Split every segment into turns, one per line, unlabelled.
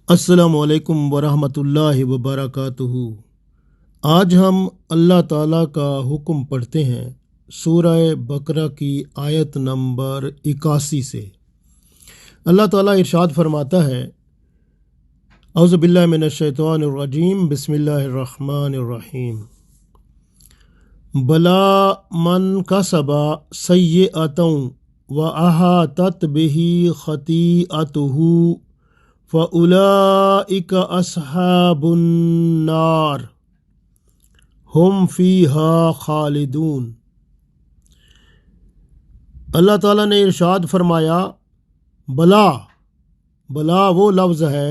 السلام علیکم ورحمۃ اللہ وبرکاتہ۔ آج ہم اللہ تعالیٰ کا حکم پڑھتے ہیں سورہ بقرہ کی آیت نمبر 81 سے۔ اللہ تعالیٰ ارشاد فرماتا ہے، اعوذ باللہ من الشیطان الرجیم، بسم اللہ الرحمن الرحیم۔ بلا من کسب سیئۃ وأحاطت بہ خطیئتہ فَأُولَئِكَ أَصْحَابُ النَّارِ هُمْ فِيهَا خَالِدُونَ۔ اللہ تعالیٰ نے ارشاد فرمایا، بلا وہ لفظ ہے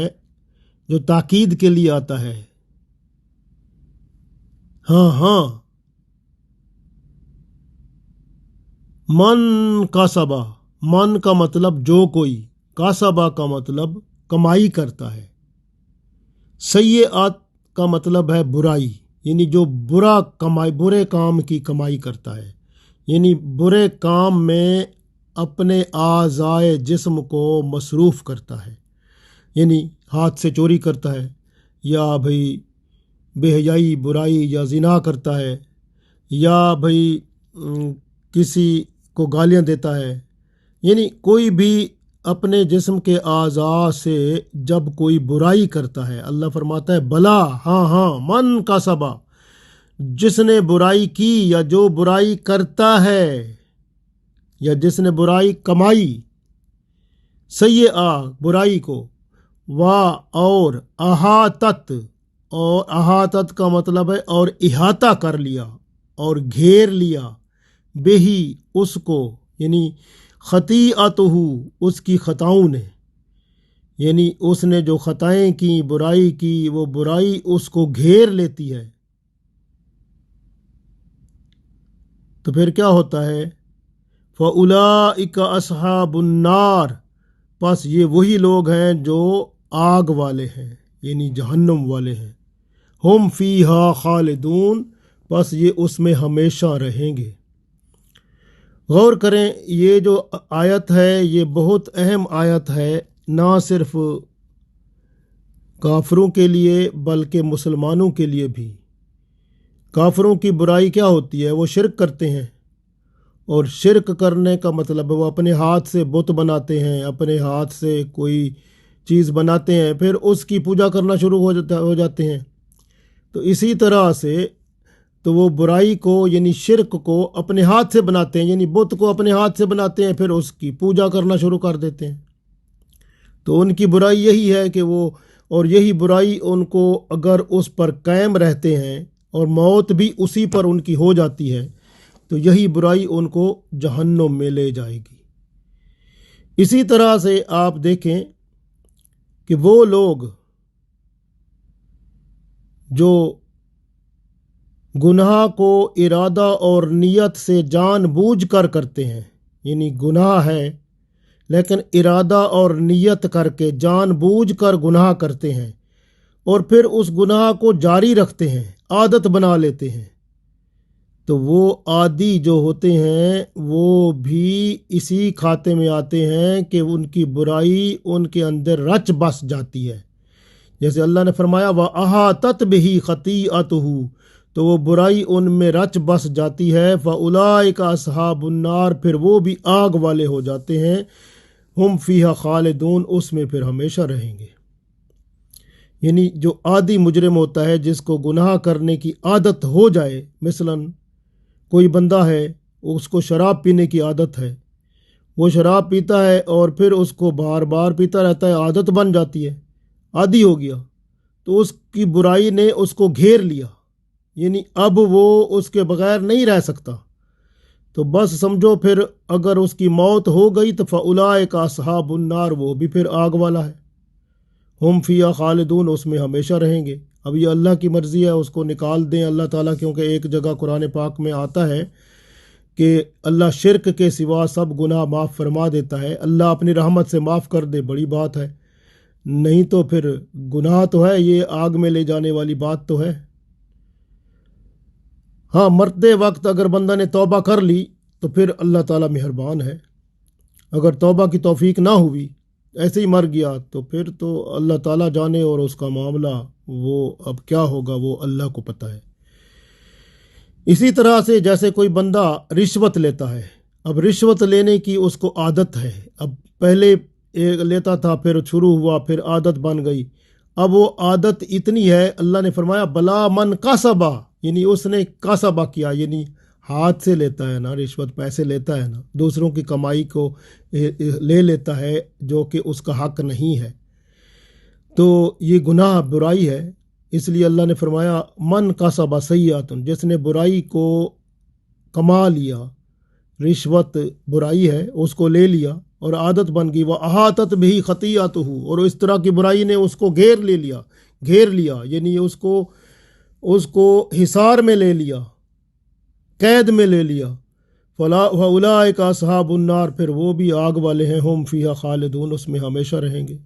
جو تاکید کے لیے آتا ہے۔ ہاں من کسبا، من کا مطلب جو کوئی، کسبا کا مطلب کمائی کرتا ہے، سیئات کا مطلب ہے برائی، یعنی جو برے کام کی کمائی کرتا ہے، یعنی برے کام میں اپنے اعضائے جسم کو مصروف کرتا ہے، یعنی ہاتھ سے چوری کرتا ہے، یا بے حیائی برائی یا زنا کرتا ہے، یا کسی کو گالیاں دیتا ہے، یعنی کوئی بھی اپنے جسم کے اعضاء سے جب کوئی برائی کرتا ہے، اللہ فرماتا ہے بلا، ہاں من کا سبا، جس نے برائی کی یا جو برائی کرتا ہے یا جس نے برائی کمائی، سیئہ برائی کو، اور احاطت، اور احاطت کا مطلب ہے اور احاطہ کر لیا اور گھیر لیا، بہی اس کو، یعنی خطیئتہ اس کی خطاؤں نے، یعنی اس نے جو خطائیں کی، برائی کی، وہ برائی اس کو گھیر لیتی ہے، تو پھر کیا ہوتا ہے؟ فَأُولَئِكَ أَصْحَابُ النَّارِ، پس یہ وہی لوگ ہیں جو آگ والے ہیں، یعنی جہنم والے ہیں، ہم فیہا خالدون، پس یہ اس میں ہمیشہ رہیں گے۔ غور کریں، یہ جو آیت ہے یہ بہت اہم آیت ہے، نہ صرف کافروں کے لیے بلکہ مسلمانوں کے لیے بھی۔ کافروں کی برائی کیا ہوتی ہے؟ وہ شرک کرتے ہیں، اور شرک کرنے کا مطلب ہے وہ اپنے ہاتھ سے بت بناتے ہیں، اپنے ہاتھ سے کوئی چیز بناتے ہیں، پھر اس کی پوجا کرنا شروع ہو جاتے ہیں۔ تو اسی طرح سے تو وہ برائی کو، یعنی شرک کو اپنے ہاتھ سے بناتے ہیں، یعنی بت کو اپنے ہاتھ سے بناتے ہیں، پھر اس کی پوجا کرنا شروع کر دیتے ہیں۔ تو ان کی برائی یہی ہے کہ وہ، اور یہی برائی ان کو اگر اس پر قائم رہتے ہیں اور موت بھی اسی پر ان کی ہو جاتی ہے، تو یہی برائی ان کو جہنم میں لے جائے گی۔ اسی طرح سے آپ دیکھیں کہ وہ لوگ جو گناہ کو ارادہ اور نیت سے جان بوجھ کر کرتے ہیں، یعنی گناہ ہے لیکن ارادہ اور نیت کر کے جان بوجھ کر گناہ کرتے ہیں، اور پھر اس گناہ کو جاری رکھتے ہیں، عادت بنا لیتے ہیں، تو وہ عادی جو ہوتے ہیں وہ بھی اسی کھاتے میں آتے ہیں کہ ان کی برائی ان کے اندر رچ بس جاتی ہے۔ جیسے اللہ نے فرمایا وَأَحَاطَتْ بِهِ خَطِیئَتُهُ، تو وہ برائی ان میں رچ بس جاتی ہے، فَأُولَئِكَ أَصْحَابُ النَّارِ، پھر وہ بھی آگ والے ہو جاتے ہیں، ہم فیہا خالدون، اس میں پھر ہمیشہ رہیں گے۔ یعنی جو عادی مجرم ہوتا ہے، جس کو گناہ کرنے کی عادت ہو جائے، مثلاً کوئی بندہ ہے اس کو شراب پینے کی عادت ہے، وہ شراب پیتا ہے اور پھر اس کو بار بار پیتا رہتا ہے، عادت بن جاتی ہے، عادی ہو گیا، تو اس کی برائی نے اس کو گھیر لیا، یعنی اب وہ اس کے بغیر نہیں رہ سکتا، تو بس سمجھو پھر اگر اس کی موت ہو گئی تو فَأُولَئِكَ أَصْحَابُ النَّارِ، وہ بھی پھر آگ والا ہے، ہم فیہا خالدون، اس میں ہمیشہ رہیں گے۔ اب یہ اللہ کی مرضی ہے، اس کو نکال دیں اللہ تعالیٰ، کیونکہ ایک جگہ قرآن پاک میں آتا ہے کہ اللہ شرک کے سوا سب گناہ معاف فرما دیتا ہے، اللہ اپنی رحمت سے معاف کر دے بڑی بات ہے، نہیں تو پھر گناہ تو ہے، یہ آگ میں لے جانے والی بات تو ہے۔ ہاں، مرتے وقت اگر بندہ نے توبہ کر لی تو پھر اللہ تعالیٰ مہربان ہے، اگر توبہ کی توفیق نہ ہوئی ایسے ہی مر گیا تو پھر تو اللہ تعالیٰ جانے، اور اس کا معاملہ وہ اب کیا ہوگا وہ اللہ کو پتہ ہے۔ اسی طرح سے جیسے کوئی بندہ رشوت لیتا ہے، اب رشوت لینے کی اس کو عادت ہے، اب پہلے لیتا تھا، پھر شروع ہوا، پھر عادت بن گئی، اب وہ عادت اتنی ہے، اللہ نے فرمایا بلا من کسبا، یعنی اس نے کسبا کیا، یعنی ہاتھ سے لیتا ہے نا رشوت، پیسے لیتا ہے نا، دوسروں کی کمائی کو لے لیتا ہے جو کہ اس کا حق نہیں ہے، تو یہ گناہ برائی ہے۔ اس لیے اللہ نے فرمایا من کسب سیئۃ، جس نے برائی کو کما لیا، رشوت برائی ہے، اس کو لے لیا اور عادت بن گئی، وہ احاطت بھی خطیئتہ، اور اس طرح کی برائی نے اس کو گھیر لیا، یعنی اس کو حصار میں لے لیا، قید میں لے لیا، فاولئک اصحاب النار، پھر وہ بھی آگ والے ہیں، ہم فیہا خالدون، اس میں ہمیشہ رہیں گے۔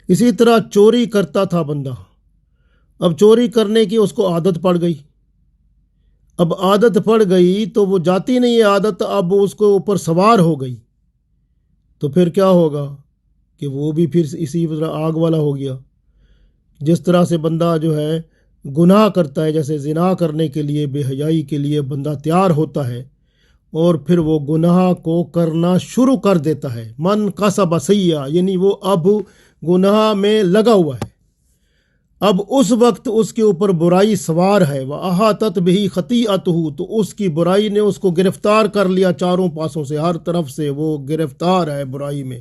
اسی طرح چوری کرتا تھا بندہ، اب چوری کرنے کی اس کو عادت پڑ گئی، اب عادت پڑ گئی تو وہ جاتی نہیں ہے عادت، اب اس کو اوپر سوار ہو گئی، تو پھر کیا ہوگا کہ وہ بھی پھر اسی طرح آگ والا ہو گیا۔ جس طرح سے بندہ جو ہے گناہ کرتا ہے، جیسے زنا کرنے کے لیے، بے حیائی کے لیے بندہ تیار ہوتا ہے اور پھر وہ گناہ کو کرنا شروع کر دیتا ہے، من کسب سیئۃ، یعنی وہ اب گناہ میں لگا ہوا ہے، اب اس وقت اس کے اوپر برائی سوار ہے، وَأَحَاطَتْ بِهِ خَطِیئَتُهُ، تو اس کی برائی نے اس کو گرفتار کر لیا چاروں پاسوں سے، ہر طرف سے وہ گرفتار ہے برائی میں۔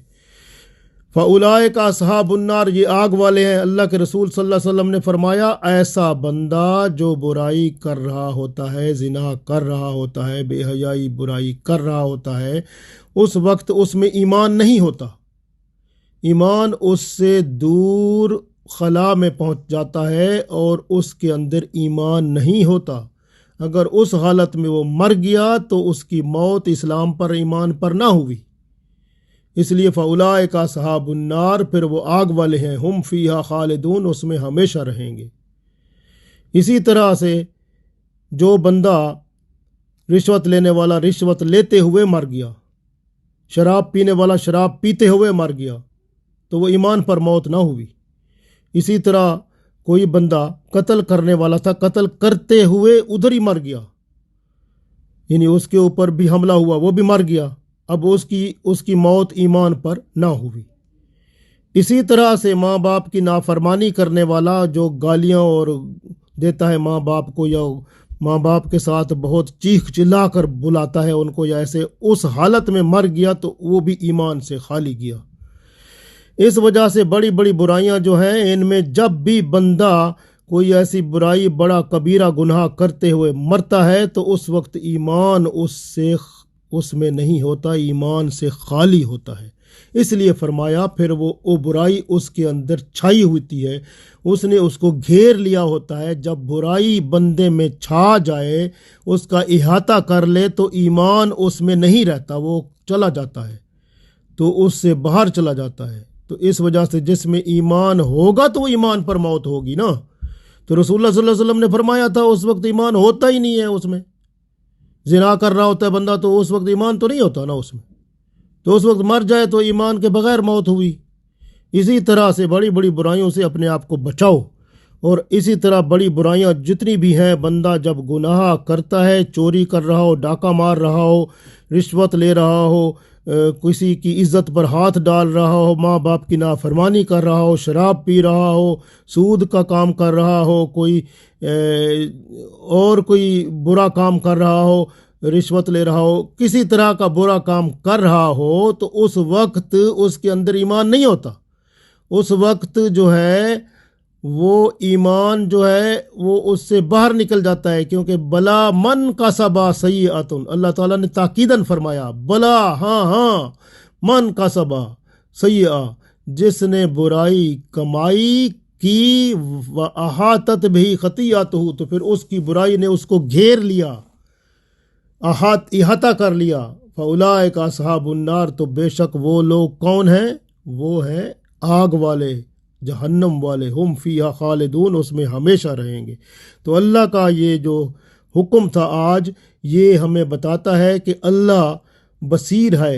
فَأُولَئِکَ أَصْحَابُ النَّارِ، یہ آگ والے ہیں۔ اللہ کے رسول صلی اللہ علیہ وسلم نے فرمایا ایسا بندہ جو برائی کر رہا ہوتا ہے، زنا کر رہا ہوتا ہے، بے حیائی برائی کر رہا ہوتا ہے، اس وقت اس میں ایمان نہیں ہوتا، ایمان اس سے دور خلا میں پہنچ جاتا ہے اور اس کے اندر ایمان نہیں ہوتا۔ اگر اس حالت میں وہ مر گیا تو اس کی موت اسلام پر، ایمان پر نہ ہوئی، اس لیے فَأُولَئِکَ أَصْحَابُ النَّارِ، پھر وہ آگ والے ہیں، ہم فیہا خالدون، اس میں ہمیشہ رہیں گے۔ اسی طرح سے جو بندہ رشوت لینے والا رشوت لیتے ہوئے مر گیا، شراب پینے والا شراب پیتے ہوئے مر گیا، تو وہ ایمان پر موت نہ ہوئی۔ اسی طرح کوئی بندہ قتل کرنے والا تھا، قتل کرتے ہوئے ادھر ہی مر گیا، یعنی اس کے اوپر بھی حملہ ہوا، وہ بھی مر گیا، اب اس کی موت ایمان پر نہ ہوئی۔ اسی طرح سے ماں باپ کی نافرمانی کرنے والا جو گالیاں اور دیتا ہے ماں باپ کو، یا ماں باپ کے ساتھ بہت چیخ چلا کر بلاتا ہے ان کو، یا ایسے اس حالت میں مر گیا تو وہ بھی ایمان سے خالی گیا۔ اس وجہ سے بڑی بڑی برائیاں جو ہیں، ان میں جب بھی بندہ کوئی ایسی برائی، بڑا کبیرہ گناہ کرتے ہوئے مرتا ہے تو اس وقت ایمان اس میں نہیں ہوتا، ایمان سے خالی ہوتا ہے۔ اس لیے فرمایا پھر وہ برائی اس کے اندر چھائی ہوتی ہے، اس نے اس کو گھیر لیا ہوتا ہے۔ جب برائی بندے میں چھا جائے، اس کا احاطہ کر لے، تو ایمان اس میں نہیں رہتا، وہ چلا جاتا ہے، تو اس سے باہر چلا جاتا ہے۔ تو اس وجہ سے جس میں ایمان ہوگا تو وہ ایمان پر موت ہوگی نا۔ تو رسول اللہ صلی اللہ علیہ وسلم نے فرمایا تھا اس وقت ایمان ہوتا ہی نہیں ہے اس میں، زنا کر رہا ہوتا ہے بندہ تو اس وقت ایمان تو نہیں ہوتا نا اس میں، تو اس وقت مر جائے تو ایمان کے بغیر موت ہوئی۔ اسی طرح سے بڑی بڑی برائیوں سے اپنے آپ کو بچاؤ، اور اسی طرح بڑی برائیاں جتنی بھی ہیں، بندہ جب گناہ کرتا ہے، چوری کر رہا ہو، ڈاکہ مار رہا ہو، رشوت لے رہا ہو، کسی کی عزت پر ہاتھ ڈال رہا ہو، ماں باپ کی نافرمانی کر رہا ہو، شراب پی رہا ہو، سود کا کام کر رہا ہو، کوئی برا کام کر رہا ہو، رشوت لے رہا ہو، کسی طرح کا برا کام کر رہا ہو، تو اس وقت اس کے اندر ایمان نہیں ہوتا، اس وقت جو ہے وہ ایمان جو ہے وہ اس سے باہر نکل جاتا ہے، کیونکہ بلا من کسب سیئۃ، اللہ تعالیٰ نے تاکیداً فرمایا بلا، ہاں من کسب سیئۃ، جس نے برائی کمائی کی، وَأَحَاطَتْ بِهِ خَطِیئَتُهُ، تو پھر اس کی برائی نے اس کو گھیر لیا، احاطہ کر لیا، فَأُولَئِکَ أَصْحَابُ النَّارِ، تو بے شک وہ لوگ کون ہیں؟ وہ ہیں آگ والے، جہنم والے، ہم فیہا خالدون، اس میں ہمیشہ رہیں گے۔ تو اللہ کا یہ جو حکم تھا آج، یہ ہمیں بتاتا ہے کہ اللہ بصیر ہے،